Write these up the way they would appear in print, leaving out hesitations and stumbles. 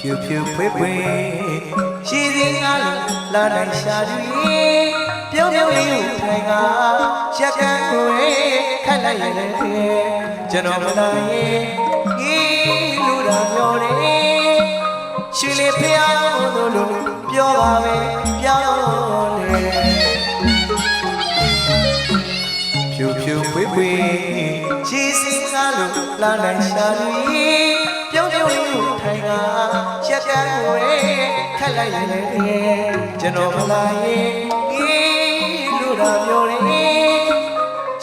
ဖြူဖြူဖွေးဖွေးရှိသေးငါလာနိုင်ရှာသူပြုံးပြုံးလေးကိုထိုင်ကရက်ကန်းကိုခတ်လိုက်ရင်လည်းကျွန်တော်မလာရင်ကြီးလူတော်မျောတယ်ရှိလေဖျားလို့ပြောပါပဲပြောင်းလေဖြူဖြူဖွေးဖွေးရှိသေးငါလာနိုင်ရှာသူပြုံးပြုံးလေးကိုထိုင်ကရက်ကန်းကိုခတ်လိုက်ရင်လည်းကျွန်တော်မလာရင်ကြီးလူတော်မျောတယ်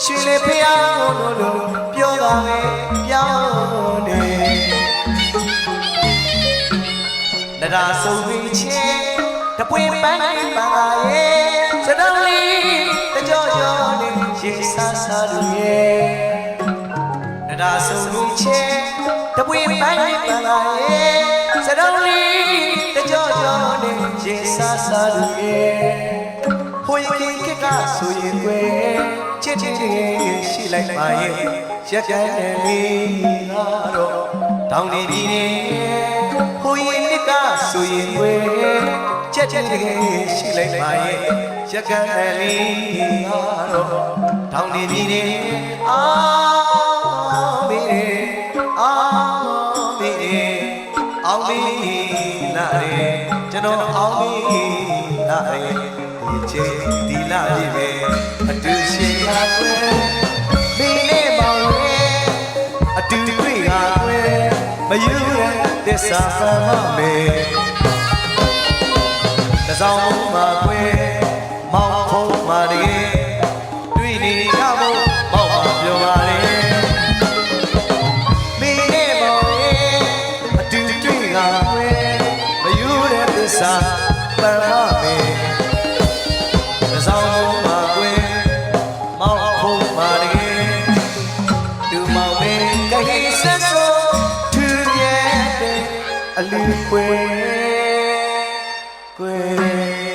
ရှိလေဖျားလို့ပြောပါပဲပြောင်းတယ်နရာဆုံးပြီးချင်းတပွေပန်းပန်းပါရဲ့စတော်လေးတကြောကြောနဲ့ရေဆာဆာလူရဲ့နရာဆုံးပြီးချင်းတပွေပန်းပန်းပါရဲ့စတော်လေးတကြောကြောနဲ့ရေဆာဆာလူရဲ့ဟိုရင်ကိကဆိုရင်ွယ်ချစ်ချစ်ရှိလိုက်ပါရဲ့ရက်ကန်းတယ်လေးကတော့တောင်းနေပြီနဲ့ဟိုရင်ကိကဆိုရင်ွယ်ချစ်ချစ်ရှိလိုက်ပါရဲ့ရက်ကန်းတယ်လေးကတော့တောင်းနေပြီနဲ့အောင်ပြီအောင်ပြီအောင်ပြီလာရဲကျွန်တော်အောင်ပြီလာရဲဒီချိန်ဒီလာပြီပဲအတူရှိပါကွယ်မင်းနဲ့မောင်ရဲ့အတူတွေ့တာကွယ်မယူတဲ့သစ္စာပမမေတစောင်းမှာကွယ်မောင်ဖုံးမှာတကယ်တွေ့နေရဖို့မောက်ပါပြောပါလေမင်းနဲ့မောင်ရဲ့အတူတွေ့တာကွယ်မယူတဲ့သစ္စာပမမေတစောင်းမှာကွယ်မောင်ဖုံးမှာတကယ်သူမောင်မင်းကဟိဆက်ဆိုထူမြဲတဲ့အလူကွယ်ကွယ်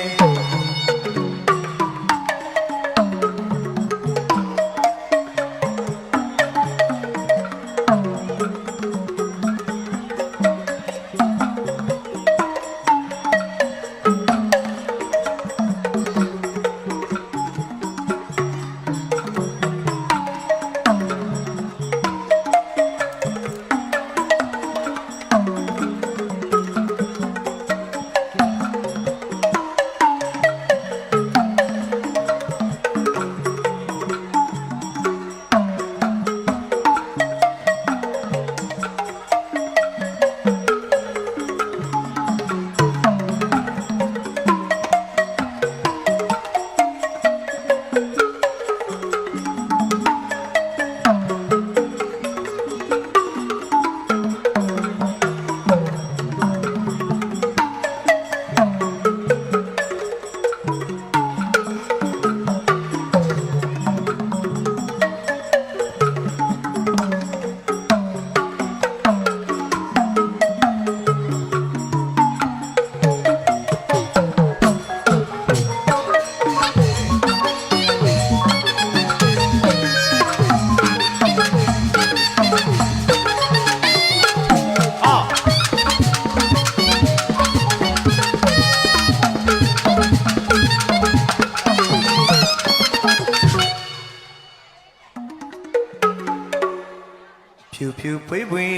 ဖြူဖြူဖွေးဖွေး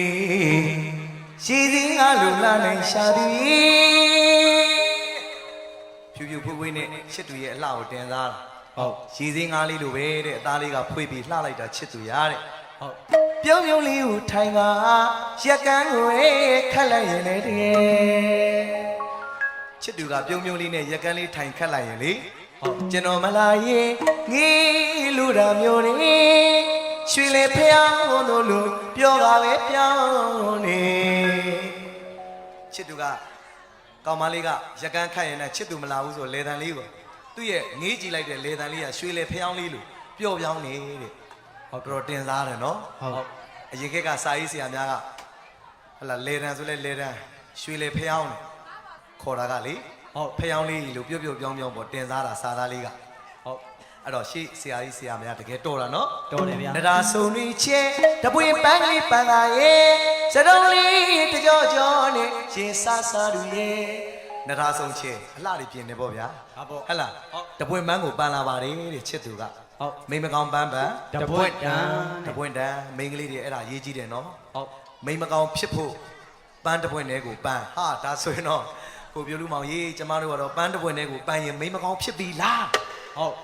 ရှိသေးငါလူလာနိုင်ရှာသူဖြူဖြူဖွေးဖွေးနဲ့ချစ်သူရဲ့အလှကိုတင်စားတာဟုတ်ရှိသေးငါလေးလိုပဲတဲ့အသားလေးကဖွေးပြီးလှလိုက်တာချစ်သူရတဲ့ဟုတ်ပြုံးပြုံးလေးကိုထိုင်ကရက်ကန်းကိုခတ်လိုက်ရင်လေတကယ်ချစ်သူကပြုံးပြုံးလေးနဲ့ရက်ကန်းလေးထိုင်ခတ်လိုက်ရင်လေဟုတ်ကျွန်တော်မလာရင်ငေးလူတာမျိုးနေရွှေလေဖျားလို့ပြောတာပဲပြောင်းနေချစ်သူကကောင်မလေးကရကန်းခတ်ရင်လည်းချစ်သူမလာဘူးဆိုလေတန်လေးကိုသူ့ရဲ့ငေးကြည့်လိုက်တဲ့လေတန်လေးကရွှေလေဖျားလေးလို့ပျော့ပြောင်းနေတဲ့ဟုတ်တော်တင်စားတယ်နော်ဟုတ်အရင်ကစာရေးဆရာများကဟလာလေတန်ဆိုလဲလေတန်ရွှေလေဖျားနေခေါ်တာကလေဟုတ်ဖျားလေးလို့ပြုတ်ပြုတ်ပြောင်းပြောင်းပေါ်တင်စားတာစာသားလေးကဟုတ်အဲ့တော့ရှေ့ဆရာကြီးဆရာမတကယ်တော်တာနော်တော်တယ်ဗျာနရာဆုံနေချဲတပွေပန်းလေးပန်းလာရဲ့စတော်လေးတကြောကြောနဲ့ရ ရှင်ဆာဆာလူရဲ့နရာဆုံးချင်းအလှတွေပြင်နေပေါ့ဗျာဟဲ့လားတပွင့်ပန်းကိုပန်းလာပါတယ်တဲ့ချစ်သူကဟုတ်မိမကောင်းပန်းပန်းတပွင့်တန်းမိန်းကလေးတွေအဲ့ဒါရေးကြည့်တယ်နော်ဟုတ်မိမကောင်းဖြစ်ဖို့ပန်းတပွင့်တဲ့ကိုပန်းဟာဒါဆိုရင်တော့ကိုပြိုလူမောင်ရေးကျမတို့ကတော့ပန်းတပွင့်တဲ့ကိုပန်းရင်မိမကောင်းဖြစ်ပြီလားဟုတ်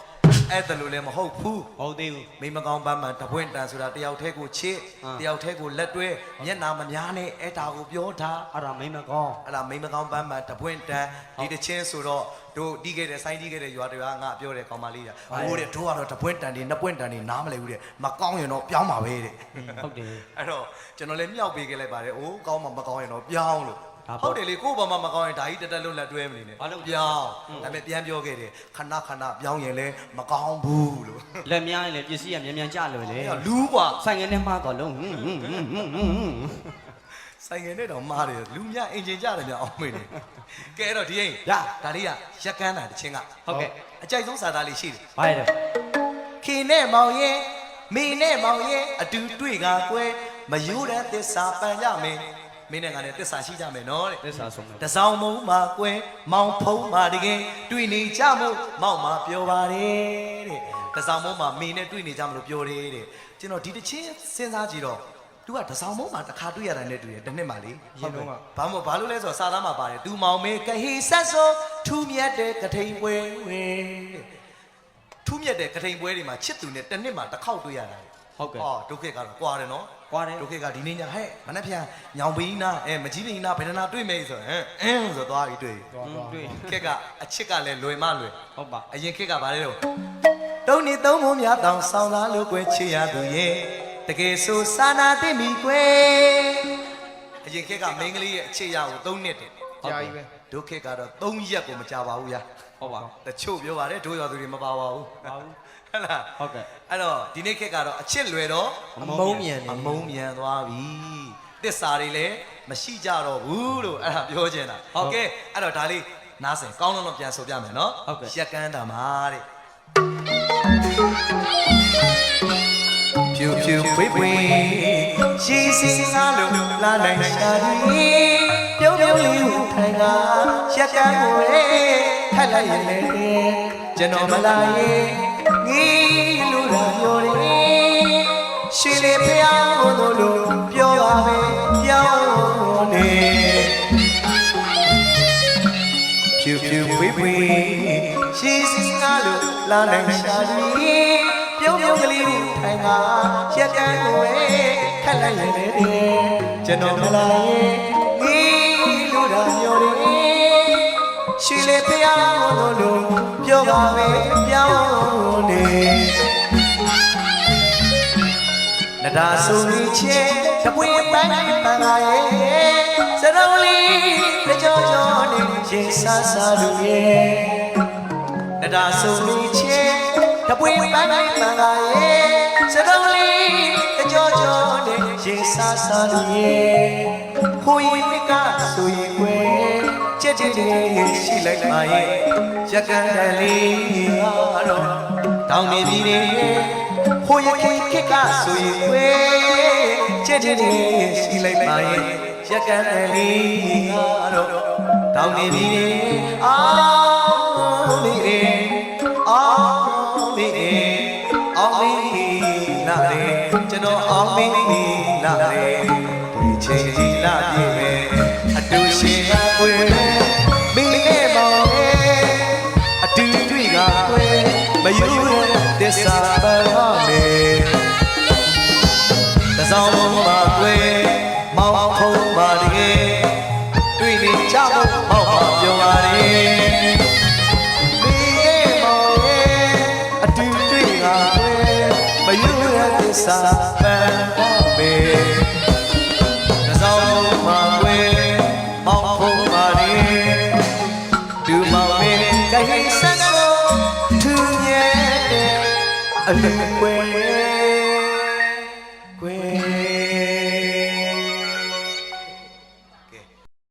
အဲ့ဒါလို့လည်းမဟုတ်ဘူးဟုတ်သေးဘူးမိမကောင်းပန်းပန်းတပွင့်တန်းဆိုတာတယောက်တည်းကိုချစ်တယောက်တည်းကိုလက်တွဲမျက်နာမများနဲ့အဲ့ဒါကိုပြောတာအဲ့ဒါမိမကောင်းပန်းပန်းတပွင့်တန်းဒီတချင်းဆိုတော့တို့တီးခဲ့တဲ့ဆိုင်းတီးခဲ့တဲ့ရွာတွေကငါပြောတယ်ကောင်မလေးကဟိုတဲ့တို့ကတော့တပွင့်တန်းတွေနှစ်ပွင့်တန်းတွေနားမလဲဘူးတဲ့မကောင်းရင်တော့ပြောင်းပါပဲတဲ့ဟုတ်တယ်အဲ့တော့ကျွန်တော်လည်းမြောက်ပေးခဲ့လိုက်ပါတယ်အိုးကောင်းမှမကောင်းရင်တော့ပြောင်းလို့ဟုတ်တယ်လေကို့ဘာမှမကောင်းရင်ဒါကြီးတက်တက်လွတ်လက်တွဲမနေနဲ့ပြောင်းဒါပေမဲ့ပြန်ပြောခဲ့တယ်ခဏပြောင်းရင်လည်းမကောင်းဘူးလို့လက်များရင်လည်းပစ္စည်းကမြန်ကြလို့လေလူกว่าဆိုင်ငယ်နဲ့မှားတော့လုံးဆိုင်ငယ်နဲ့တော့မှားတယ်လူများအင်ဂျင်ကြတယ်များအောင်မေးနေကဲအဲ့တော့ဒီအိမ်ဒါလေးကရက်ကန်းတာတချင်းကဟုတ်ကဲ့အကြိုက်ဆုံးစာသားလေးရှိတယ်ဘာလဲခေနဲ့မောင်ရဲ့မိနဲ့မောင်ရဲ့အတူတွေ့ကကွယ်မယူတဲ့သစ္စာပန်ကြမင်းမင်းနဲ့ငါနဲ့သစ္စာရှိကြမယ်နော်တဲ့သစ္စာဆုံးမယ်တစောင်းမုံမှာကွယ်မောင်ဖုံးမှာတကယ်တွေ့နေကြမို့မောက်မှာပြောပါတယ်တဲ့တစောင်းမုံမှာမင်းနဲ့တွေ့နေကြမလို့ပြောတယ်တဲ့ကျွန်တော်ဒီတစ်ချင်းစဉ်းစားကြည့်တော့သူကတစောင်းမုံမှာတစ်ခါတွေ့ရတာနဲ့တွေ့တယ်တစ်နှစ်မှလေရင်တော့ဘာလို့လဲဆိုတော့စာသားမှာပါတယ်သူမောင်မေကဟီဆက်ဆိုထူးမြတ်တဲ့ကထိန်ပွဲထူးမြတ်တဲ့ကထိန်ပွဲတွေမှာချစ်သူနဲ့တစ်နှစ်မှတစ်ခေါက်တွေ့ရတာဟုတ်ကဲ့ဒုက္ခကတော့ကွာတယ်နော်ကွာတယ်ဒုက္ခကဒီနေ့ညဟဲ့မနေ့ပြန်ညောင်ပင်းနာမကြီးပင်းနာဘယ်နှနာတွေ့မယ်ဆိုဆိုသွားပြီးတွေ့ခက်ကအချစ်ကလည်းလွယ်မလွယ်ဟုတ်ပါအရင်ခက်ကဗါလဲတော့တုံးနေသုံးမိုးများတောင်ဆောင်းသားလို့ကွယ်ချစ်ရသူရဲ့တကယ်ဆိုစာနာသိမိကွယ်အရင်ခက်ကမင်းကလေးရဲ့အချစ်ရကို3နှစ်တယ်ကြာကြီးပဲဒုက္ခကတော့3ရက်ကိုမကြပါဘူးဗျာဟုတ်ပါတချို့ပြောပါတယ်တို့ရောသူတွေမပါပါဘူးပါဘူးဟဲ့လားဟုတ်ကဲ့အဲ့တော့ဒီနေ့ခက်ကတော့အချစ်လွယ်တော့အမုန်းမြန်သွားပြီတစ္ဆာတွေလည်းမရှိကြတော့ဘူးလို့အဲ့ဒါပြောချင်တာဟုတ်ကဲ့အဲ့တော့ဒါလေးနားစင်ကောင်းလုံးပြန်ဆိုပြမယ်နော်ရက်ကန်းတာမှာတဲ့ဖြူဖြူပွေးပွေးရှိစီစားလို့လာနိုင်ရှာဒီပြုံးပြုံးလေးဟူထိုင်ကရက်ကန်းကိုထက်လိုက်ရင်လေကျွန်တော်မလာရင်ငီးလူရာမျိုးလေးရှင်လေးဖျားကိုလို့ပြောပါပဲပြောင်းနေဖြူဖြူပွေးပွေးရှိစီကားလို့လာနိုင်ရှာဒီပြုံးပြုံးကလေးထိုင်ကရက်ကန်းကိုထက်လိုက်ရင်လေကျွန်တော်မလာရင်ငီးလူရာမျိုးလေးရှင်လေးဖျားကိုလို့ပြောပါပဲပြောင်းနေနဒါဆိုရင်ချေတပွေပန်းပန်းလာရဲ့စရုံးလေးကြောနေရင်ဆာဆာလူရဲ့နဒါဆိုရင်ချေတပွေပန်းပန်းလာရဲ့စရုံးလေးကြောနေရင်ဆာဆာလူရဲ့ဟိုရင်ကဆိုရင်ွယ်ကြက်ကြက်ရှိလိုက်ပါရဲ့ရက်ကန်းလေးတော့တောင်းနေပြီလေဟိုရခေကဆိုရင်ွယ်ကြက်ကြက်ရှိလိုက်ပါရဲ့ရက်ကန်းလေးတော့တောင်းနေပြီလေအောင်းမေအောင်းမေအောင်းမေလာလေကျွန်တော်အောင်းမေလာလေဒီချိန်ကြီးလာပြီပဲအတူရှင်ကွယ်မိနဲ့မောင်ရဲ့အတူတွေ့ကကွယ်မယူတဲ့သစ္စာပါမေတစောင်းလုံးပါကွယ်မောင်ဖုံးပါတကယ်တွေ့နေကြဖို့မောက်ပါပြောပါလေမိနဲ့မောင်ရဲ့အတူတွေ့ကကွယ်မယူတဲ့သစ္စာပါမေတစောင်းလုံးပါကွယ်မောင်ဖုံးပါလေသူမောင်မေကဟိဆန်းကိုသူရဲ့အလူကွယ်